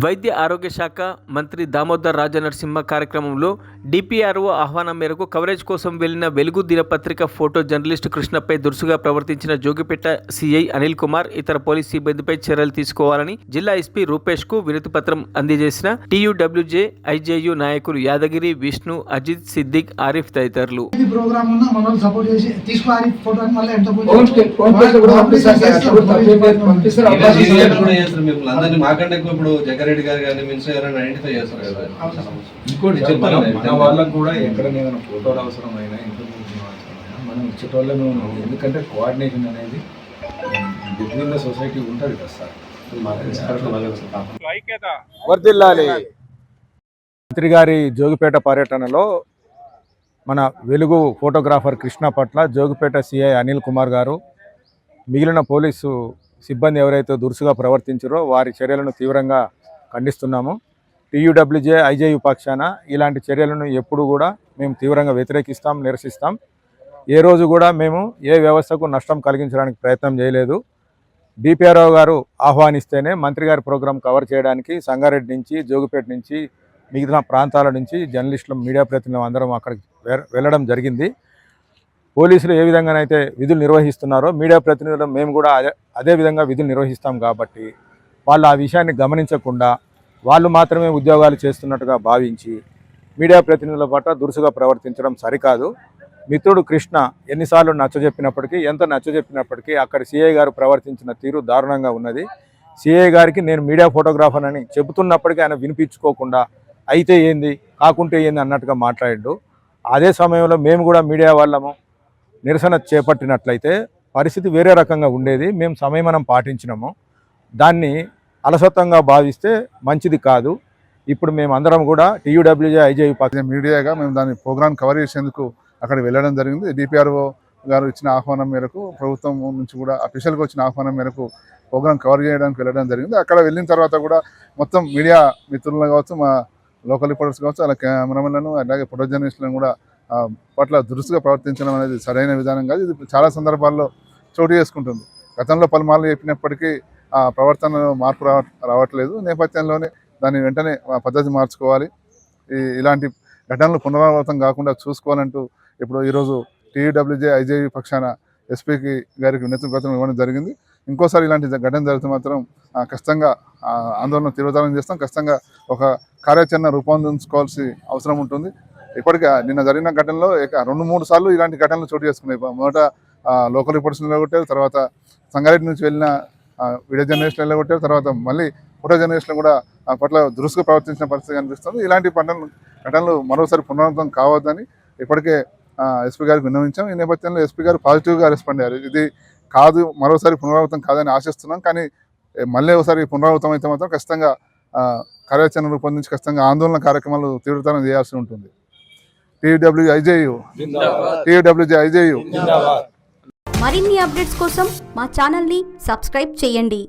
వైద్య ఆరోగ్య శాఖ మంత్రి దామోదర్ రాజనరసింహ కార్యక్రమంలో డిపిఆర్ఓ ఆహ్వానం మేరకు కవరేజ్ కోసం వెళ్లిన వెలుగు దినపత్రిక ఫోటో జర్నలిస్టు కృష్ణపై దురుసుగా ప్రవర్తించిన జోగిపేట సిఐ అనిల్ కుమార్ ఇతర పోలీస్ సిబ్బందిపై చర్యలు తీసుకోవాలని జిల్లా ఎస్పీ రూపేష్ కు వినతి పత్రం అందజేసిన టీయూడబ్ల్యూజే ఐజేయు నాయకులు యాదగిరి, విష్ణు, అజిత్, సిద్దిక్, ఆరిఫ్ తదితరులు. జగ్గారెడ్డి గారు కానీ మినిస్టర్ గారు ఐడెంటిఫై చేస్తారు కదా. ఇంకోటి మన వాళ్ళకు కూడా ఎక్కడ ఏదైనా ఫోటోలు అవసరమైనా ఇన్ఫర్మేషన్ అవసరమైనా మనం ఇచ్చేటోళ్ళమే ఉన్నాం. ఎందుకంటే కోఆర్డినేషన్ అనేది బిట్వీన్ ద సొసైటీ ఉంటుంది కదా సార్. వర్ధిల్లాలి. మంత్రి గారి జోగిపేట పర్యటనలో మన వెలుగు ఫోటోగ్రాఫర్ కృష్ణ పట్ల జోగిపేట సిఐ అనిల్ కుమార్ గారు, మిగిలిన పోలీసు సిబ్బంది ఎవరైతే దురుసుగా ప్రవర్తించారో వారి చర్యలను తీవ్రంగా ఖండిస్తున్నాము. టీయూడబ్ల్యూజే ఐజేయు పక్షాన ఇలాంటి చర్యలను ఎప్పుడు కూడా మేము తీవ్రంగా వ్యతిరేకిస్తాం, నిరసిస్తాం. ఏ రోజు కూడా మేము ఏ వ్యవస్థకు నష్టం కలిగించడానికి ప్రయత్నం చేయలేదు. డిపిఆర్ఓ గారు ఆహ్వానిస్తేనే మంత్రి గారి ప్రోగ్రాం కవర్ చేయడానికి సంగారెడ్డి నుంచి, జోగిపేట నుంచి, మిగతా ప్రాంతాల నుంచి జర్నలిస్టులు, మీడియా ప్రతినిధులు అందరం అక్కడికి వెళ్ళడం జరిగింది. పోలీసులు ఏ విధంగానైతే విధులు నిర్వహిస్తున్నారో మీడియా ప్రతినిధులు మేము కూడా అదే విధంగా విధులు నిర్వహిస్తాం. కాబట్టి వాళ్ళు ఆ విషయాన్ని గమనించకుండా వాళ్ళు మాత్రమే ఉద్యోగాలు చేస్తున్నట్టుగా భావించి మీడియా ప్రతినిధుల పట్ల దురుసుగా ప్రవర్తించడం సరికాదు. మిత్రుడు కృష్ణ ఎన్నిసార్లు నచ్చజెప్పినప్పటికీ, ఎంత నచ్చజెప్పినప్పటికీ అక్కడ సిఐ గారు ప్రవర్తించిన తీరు దారుణంగా ఉన్నది. సిఐ గారికి నేను మీడియా ఫోటోగ్రాఫర్ అని చెబుతున్నప్పటికీ ఆయన వినిపించుకోకుండా అయితే ఏంది, కాకుంటే ఏంది అన్నట్టుగా మాట్లాడాడు. అదే సమయంలో మేము కూడా మీడియా వాళ్ళము నిరసన చేపట్టినట్లయితే పరిస్థితి వేరే రకంగా ఉండేది. మేము సంయమనం పాటించినాము. దాన్ని అలసత్వంగా భావిస్తే మంచిది కాదు. ఇప్పుడు మేము అందరం కూడా టీయూడబ్ల్యూజే ఐజేయు మీడియాగా మేము దాని ప్రోగ్రాం కవర్ చేసేందుకు అక్కడికి వెళ్ళడం జరిగింది. డిపిఆర్ఓ గారు ఇచ్చిన ఆహ్వానం మేరకు, ప్రభుత్వం నుంచి కూడా అఫీషియల్గా వచ్చిన ఆహ్వానం మేరకు ప్రోగ్రాం కవర్ చేయడానికి వెళ్ళడం జరిగింది. అక్కడ వెళ్ళిన తర్వాత కూడా మొత్తం మీడియా మిత్రులను కావచ్చు, మా లోకల్ రిపోర్టర్స్ కావచ్చు, అలా కెమెరామెన్లను, అలాగే ఫోటో జర్నలిస్టులను కూడా పట్ల దురుసుగా ప్రవర్తించడం అనేది సరైన విధానం కాదు. ఇది చాలా సందర్భాల్లో చోటు చేసుకుంటుంది. గతంలో పలుమార్లు చెప్పినప్పటికీ ఆ ప్రవర్తనలో మార్పు రావట్లేదు. నేపథ్యంలోనే దాన్ని వెంటనే పద్ధతి మార్చుకోవాలి. ఇలాంటి ఘటనలు పునరావృతం కాకుండా చూసుకోవాలంటూ ఇప్పుడు ఈరోజు టీయూడబ్ల్యూజే ఐజేయు పక్షాన ఎస్పీకి గారికి వినతి పత్రం ఇవ్వడం జరిగింది. ఇంకోసారి ఇలాంటి ఘటన జరిగితే మాత్రం ఖచ్చితంగా ఆందోళన తీవ్రతరం చేస్తాం. ఖచ్చితంగా ఒక కార్యాచరణ రూపొందించుకోవాల్సి అవసరం ఉంటుంది. ఇప్పటికే నిన్న జరిగిన ఘటనలో 2-3 సార్లు ఇలాంటి ఘటనలు చోటు చేసుకున్నాయి. మొదట లోకల్ రిపోర్టర్స్ నిలగొట్టారు, తర్వాత సంగారెడ్డి నుంచి వెళ్ళిన వీడియో జర్నలిస్టులు నిలగొట్టారు, తర్వాత మళ్ళీ ఫోటో జర్నలిస్టులు కూడా పట్ల దురుసుగా ప్రవర్తించిన పరిస్థితి కనిపిస్తుంది. ఇలాంటి ఘటనలు మరోసారి పునరావృతం కావద్దని ఇప్పటికే ఎస్పీ గారికి విన్నవించాం. ఈ నేపథ్యంలో ఎస్పీ గారు పాజిటివ్గా రెస్పాండ్ అయ్యారు. ఇది కాదు, మరోసారి పునరావృతం కాదని ఆశిస్తున్నాం. కానీ మళ్ళీ ఒకసారి పునరావృతం అయితే మాత్రం ఖచ్చితంగా కార్యాచరణ రూపొందించి ఖచ్చితంగా ఆందోళన కార్యక్రమాలు తీవ్రతరం చేయాల్సి ఉంటుంది. TUWJ IJU. మరిన్ని అప్డేట్స్ కోసం మా ఛానల్ని సబ్స్క్రైబ్ చేయండి.